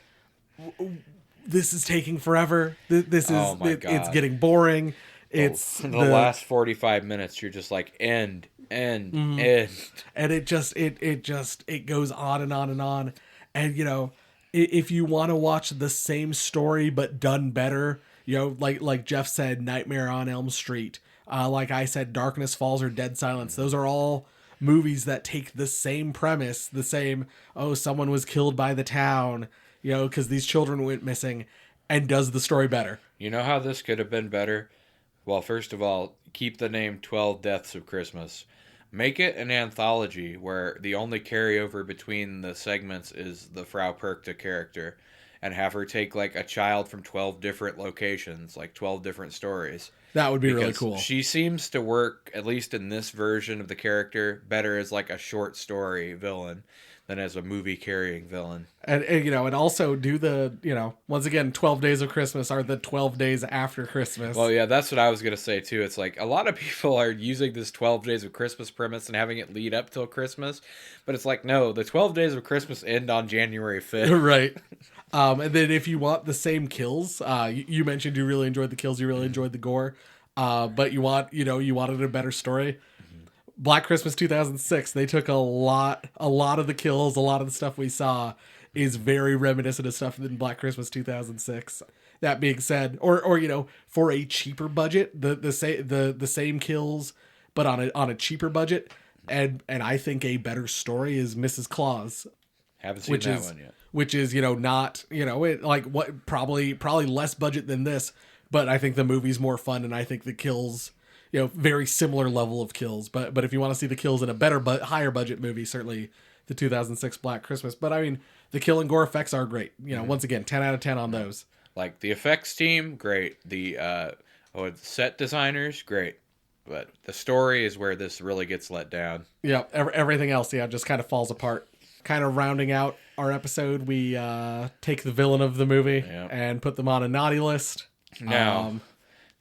Speaker 2: this is taking forever. This is it's getting boring. It's
Speaker 3: the last 45 minutes. You're just like end, end.
Speaker 2: And it goes on and on and on. And if you want to watch the same story but done better, like Jeff said, Nightmare on Elm Street. Like I said, Darkness Falls or Dead Silence. Those are all movies that take the same premise, the same. Oh, someone was killed by the town. Because these children went missing, and does the story better.
Speaker 3: You know how this could have been better? Well, first of all, keep the name 12 Deaths of Christmas. Make it an anthology where the only carryover between the segments is the Frau Percher character, and have her take like a child from 12 different locations, like 12 different stories.
Speaker 2: That would be really cool.
Speaker 3: She seems to work, at least in this version of the character, better as like a short story villain than as a movie carrying villain.
Speaker 2: And also do the, once again, 12 Days of Christmas are the 12 days after Christmas.
Speaker 3: Well, yeah, that's what I was going to say too. It's like a lot of people are using this 12 Days of Christmas premise and having it lead up till Christmas. But it's like, no, the 12 Days of Christmas end on January 5th.
Speaker 2: Right. And then if you want the same kills, you mentioned you really enjoyed the kills, you really enjoyed the gore. but you wanted a better story. Black Christmas 2006, they took a lot of the kills, a lot of the stuff we saw is very reminiscent of stuff in Black Christmas 2006. That being said, or for a cheaper budget, the same kills, but on a cheaper budget, and I think a better story is Mrs. Claus,
Speaker 3: Haven't seen that one yet.
Speaker 2: which is not probably less budget than this, but I think the movie's more fun, and I think the kills, very similar level of kills. But if you want to see the kills in a better higher budget movie, certainly the 2006 Black Christmas. But I mean, the kill and gore effects are great. Once again, 10 out of 10 on those.
Speaker 3: Like the effects team, great. The set designers, great. But the story is where this really gets let down.
Speaker 2: Yeah, everything else, just kind of falls apart. Kind of rounding out our episode, we take the villain of the movie and put them on a naughty list.
Speaker 3: Now,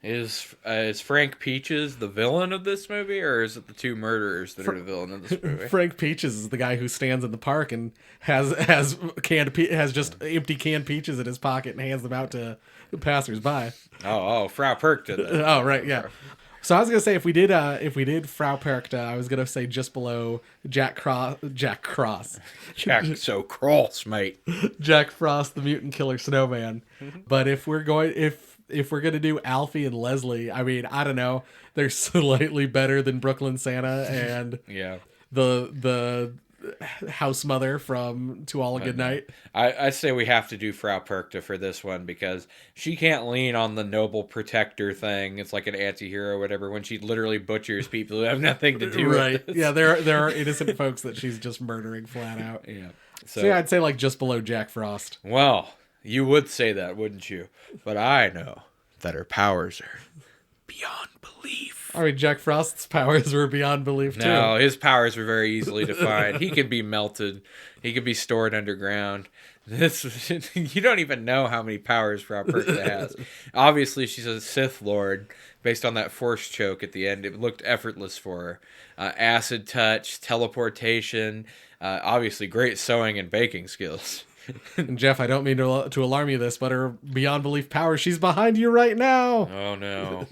Speaker 3: is Frank Peaches the villain of this movie, or is it the two murderers that are the villain of this movie?
Speaker 2: Frank Peaches is the guy who stands in the park and has just empty canned peaches in his pocket and hands them out to passersby.
Speaker 3: Oh, Frau Percher.
Speaker 2: Oh, right, yeah. So I was gonna say if we did Frau Percher, I was gonna say just below Jack Cross.
Speaker 3: Jack so cross, mate.
Speaker 2: Jack Frost, the mutant killer snowman. But if we're gonna do Alfie and Leslie, I mean, I don't know, they're slightly better than Brooklyn Santa and the house mother from To All a Good Night.
Speaker 3: I say we have to do Frau Perchter for this one because she can't lean on the noble protector thing. It's like an anti-hero or whatever when she literally butchers people who have nothing to do with it.
Speaker 2: Yeah, there are innocent folks that she's just murdering flat out.
Speaker 3: Yeah.
Speaker 2: So yeah, I'd say like just below Jack Frost.
Speaker 3: Well, you would say that, wouldn't you? But I know that her powers are beyond belief.
Speaker 2: I mean, Jack Frost's powers were beyond belief, too.
Speaker 3: No, his powers were very easily defined. He could be melted. He could be stored underground. You don't even know how many powers Frau Percher has. Obviously, she's a Sith Lord. Based on that force choke at the end, it looked effortless for her. Acid touch, teleportation, obviously great sewing and baking skills.
Speaker 2: And Jeff, I don't mean to alarm you this, but her beyond belief power, she's behind you right now.
Speaker 3: Oh, no.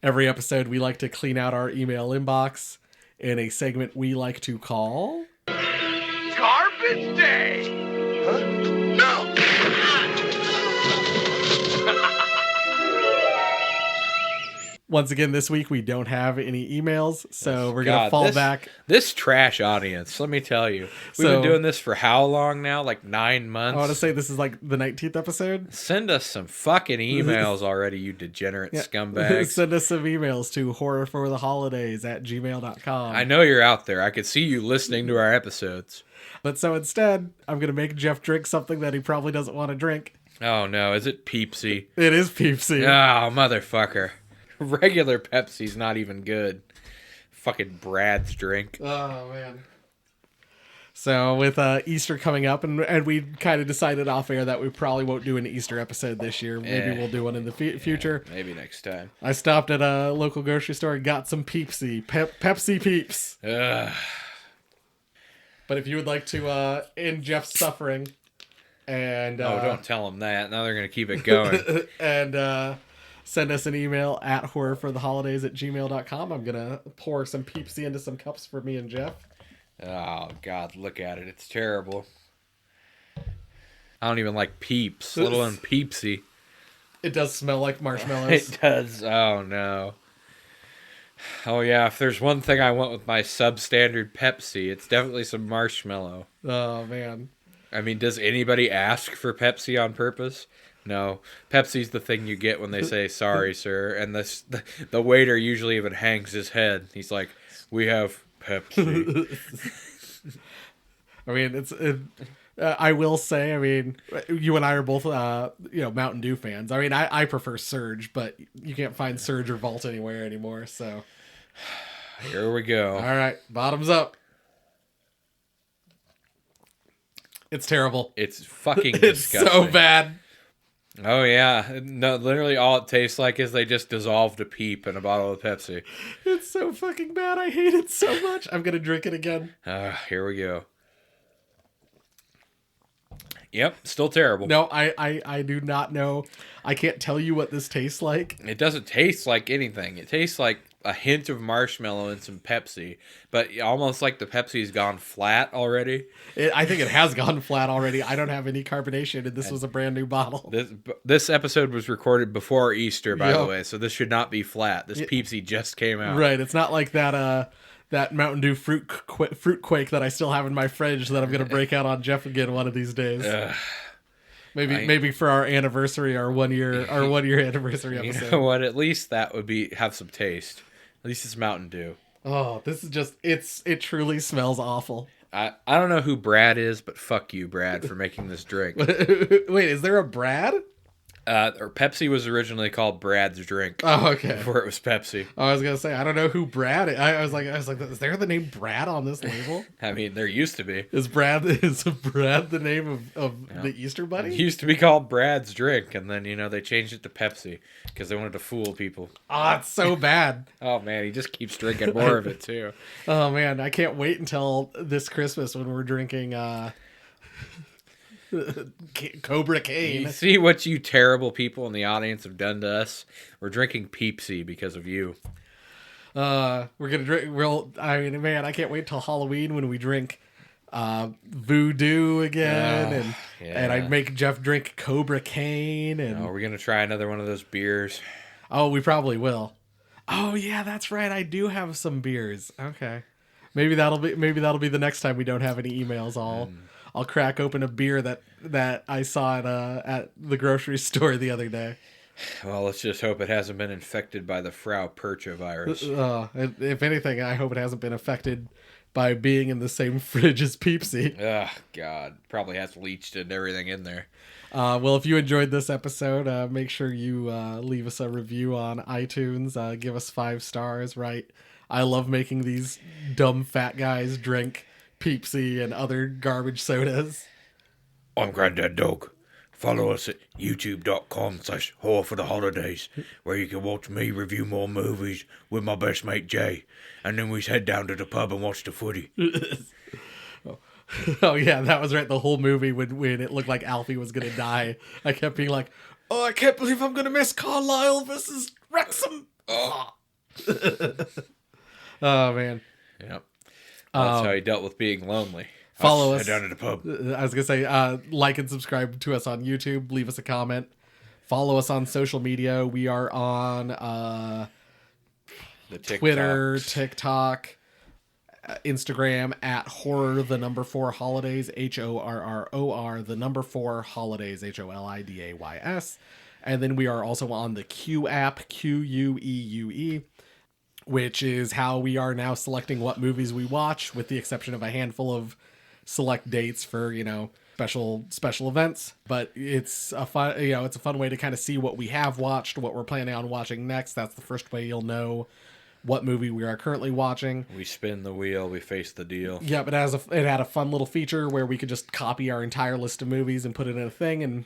Speaker 2: Every episode, we like to clean out our email inbox in a segment we like to call...
Speaker 4: Garbage Day! Huh? No!
Speaker 2: Once again, this week, we don't have any emails, so we're going to fall back.
Speaker 3: This trash audience, let me tell you. We've been doing this for how long now? Like 9 months?
Speaker 2: I want to say this is like the 19th episode.
Speaker 3: Send us some fucking emails already, you degenerate scumbags.
Speaker 2: Send us some emails to horrorfortheholidays@gmail.com.
Speaker 3: I know you're out there. I could see you listening to our episodes.
Speaker 2: But so instead, I'm going to make Jeff drink something that he probably doesn't want to drink.
Speaker 3: Oh, no. Is it Peepsy?
Speaker 2: It is Peepsy.
Speaker 3: Oh, motherfucker. Regular Pepsi's not even good. Fucking Brad's drink.
Speaker 2: Oh, man. So with Easter coming up, and we kind of decided off air that we probably won't do an Easter episode this year. Maybe we'll do one in the future.
Speaker 3: Maybe next time.
Speaker 2: I stopped at a local grocery store and got some Peepsy. Pepsi Peeps.
Speaker 3: Ugh.
Speaker 2: But if you would like to end Jeff's suffering and...
Speaker 3: don't tell them that. Now they're going to keep it going.
Speaker 2: and... send us an email at horrorfortheholidays@gmail.com. I'm going to pour some Peepsy into some cups for me and Jeff.
Speaker 3: Oh, God, look at it. It's terrible. I don't even like Peeps, let alone Peepsy.
Speaker 2: It does smell like marshmallows.
Speaker 3: It does. Oh, no. Oh, yeah, if there's one thing I want with my substandard Pepsi, it's definitely some marshmallow.
Speaker 2: Oh, man.
Speaker 3: I mean, does anybody ask for Pepsi on purpose? No, Pepsi's the thing you get when they say, sorry, sir. And the waiter usually even hangs his head. He's like, we have Pepsi.
Speaker 2: I mean, I will say, I mean, you and I are both, Mountain Dew fans. I mean, I prefer Surge, but you can't find Surge or Volt anywhere anymore, so.
Speaker 3: Here we go.
Speaker 2: All right, bottoms up. It's terrible.
Speaker 3: It's fucking
Speaker 2: It's
Speaker 3: disgusting.
Speaker 2: so bad.
Speaker 3: Oh, yeah. No, literally all it tastes like is they just dissolved a Peep in a bottle of Pepsi.
Speaker 2: It's so fucking bad. I hate it so much. I'm going to drink it again.
Speaker 3: Here we go. Yep, still terrible.
Speaker 2: No, I do not know. I can't tell you what this tastes like.
Speaker 3: It doesn't taste like anything. It tastes like a hint of marshmallow and some Pepsi, but almost like the Pepsi's gone flat already.
Speaker 2: I think it has gone flat already. I don't have any carbonation, and this was a brand new bottle.
Speaker 3: This episode was recorded before Easter, by the
Speaker 2: Yep.
Speaker 3: way, so this should not be flat. This Pepsi just came out.
Speaker 2: Right, it's not like that Mountain Dew fruit quake that I still have in my fridge that I'm gonna break out on Jeff again one of these days. Maybe for our anniversary, our 1 year anniversary episode.
Speaker 3: You know what? At least that would have some taste. At least it's Mountain Dew.
Speaker 2: Oh, this is just it truly smells awful.
Speaker 3: I don't know who Brad is, but fuck you, Brad, for making this drink.
Speaker 2: Wait, is there a Brad?
Speaker 3: Or Pepsi was originally called Brad's Drink.
Speaker 2: Oh, okay.
Speaker 3: Before it was Pepsi.
Speaker 2: I was gonna say I don't know who Brad is. I was like, is there the name Brad on this label?
Speaker 3: I mean, there used to be.
Speaker 2: Is Brad the name of the Easter Bunny?
Speaker 3: It used to be called Brad's Drink, and then they changed it to Pepsi because they wanted to fool people.
Speaker 2: Oh, it's so bad.
Speaker 3: Oh man, he just keeps drinking more of it too.
Speaker 2: Oh man, I can't wait until this Christmas when we're drinking Cobra Cane.
Speaker 3: You see what you terrible people in the audience have done to us? We're drinking Pepsi because of you.
Speaker 2: We're gonna drink. I mean, man, I can't wait till Halloween when we drink Voodoo again, and I make Jeff drink Cobra Cane, and
Speaker 3: we're gonna try another one of those beers.
Speaker 2: Oh, we probably will. Oh yeah, that's right. I do have some beers. Okay, maybe that'll be the next time we don't have any emails. I'll crack open a beer that I saw at the grocery store the other day.
Speaker 3: Well, let's just hope it hasn't been infected by the Frau Percher virus.
Speaker 2: If anything, I hope it hasn't been affected by being in the same fridge as Pepsi.
Speaker 3: Oh, God. Probably has leached and everything in there.
Speaker 2: Well, if you enjoyed this episode, make sure you leave us a review on iTunes. Give us 5 stars, right? I love making these dumb fat guys drink Pepsi and other garbage sodas.
Speaker 5: I'm Granddad Dog. Follow us at youtube.com/horror for the holidays, where you can watch me review more movies with my best mate Jay, and then we head down to the pub and watch the footy.
Speaker 2: Oh yeah, that was right. The whole movie when it looked like Alfie was gonna die, I kept being like, "Oh, I can't believe I'm gonna miss Carlisle versus Wrexham." Oh, oh man.
Speaker 3: Yep. That's how he dealt with being lonely.
Speaker 2: Follow us.
Speaker 5: Head down to the pub.
Speaker 2: I was gonna say, like and subscribe to us on YouTube. Leave us a comment. Follow us on social media. We are on
Speaker 3: The TikToks.
Speaker 2: Twitter, TikTok, Instagram at horror4 holidays, HORROR 4 holidays, HOLIDAYS. And then we are also on the Q app, QUEUE, which is how we are now selecting what movies we watch, with the exception of a handful of select dates for, special events. But it's a fun way to kind of see what we have watched, what we're planning on watching next. That's the first way you'll know what movie we are currently watching.
Speaker 3: We spin the wheel, we face the deal.
Speaker 2: Yeah, but it had a fun little feature where we could just copy our entire list of movies and put it in a thing, and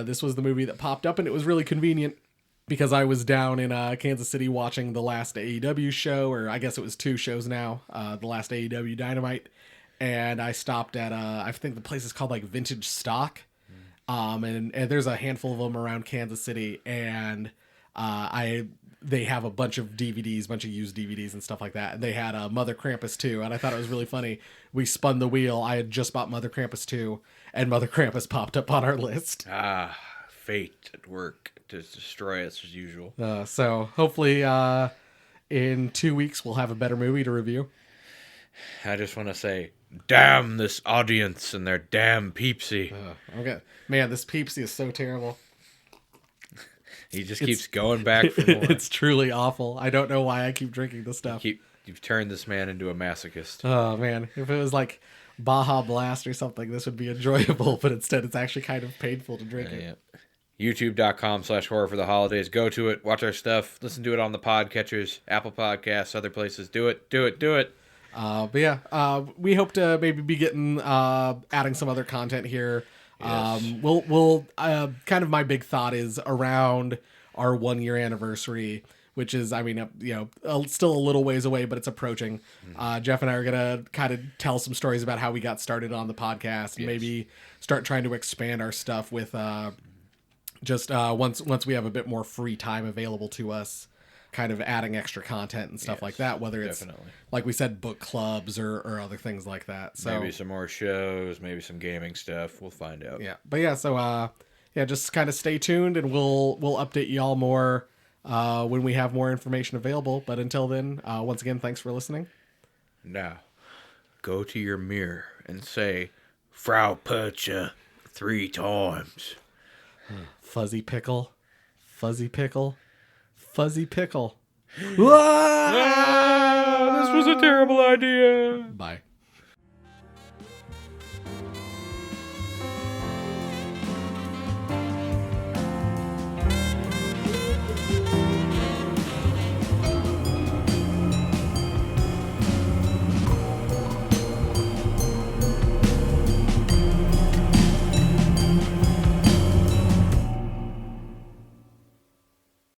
Speaker 2: this was the movie that popped up, and it was really convenient because I was down in Kansas City watching the last AEW show, or I guess it was 2 shows now, the last AEW Dynamite, and I stopped at I think the place is called like Vintage Stock, and there's a handful of them around Kansas City, and they have a bunch of DVDs, bunch of used DVDs and stuff like that. And they had Mother Krampus 2, and I thought it was really funny. We spun the wheel. I had just bought Mother Krampus 2, and Mother Krampus popped up on our list.
Speaker 3: Ah, fate at work to destroy us as usual.
Speaker 2: So hopefully in 2 weeks we'll have a better movie to review.
Speaker 3: I just want to say, damn this audience and their damn Pepsi.
Speaker 2: Okay. Man, this Pepsi is so terrible.
Speaker 3: He just keeps going back for more.
Speaker 2: It's truly awful. I don't know why I keep drinking this stuff.
Speaker 3: You've turned this man into a masochist.
Speaker 2: Oh, man. If it was like Baja Blast or something, this would be enjoyable. But instead, it's actually kind of painful to drink it.
Speaker 3: Yeah. YouTube.com/horror for the holidays. Go to it. Watch our stuff. Listen to it on the podcatchers, Apple Podcasts, other places. Do it.
Speaker 2: But yeah, we hope to maybe be getting adding some other content here.
Speaker 3: Yes.
Speaker 2: We'll kind of my big thought is around our 1 year anniversary. which is, I mean, still a little ways away, but it's approaching. Jeff and I are going to kind of tell some stories about how we got started on the podcast, and maybe start trying to expand our stuff with once we have a bit more free time available to us, kind of adding extra content and stuff like that, whether it's, like we said, book clubs or other things like that. So
Speaker 3: maybe some more shows, maybe some gaming stuff. We'll find out.
Speaker 2: Yeah. But yeah, so just kind of stay tuned, and we'll update y'all more when we have more information available. But until then, once again, thanks for listening.
Speaker 5: Now, go to your mirror and say, Frau Percher 3 times.
Speaker 2: Fuzzy Pickle. Fuzzy Pickle. Fuzzy Pickle.
Speaker 3: This was a terrible idea.
Speaker 2: Bye.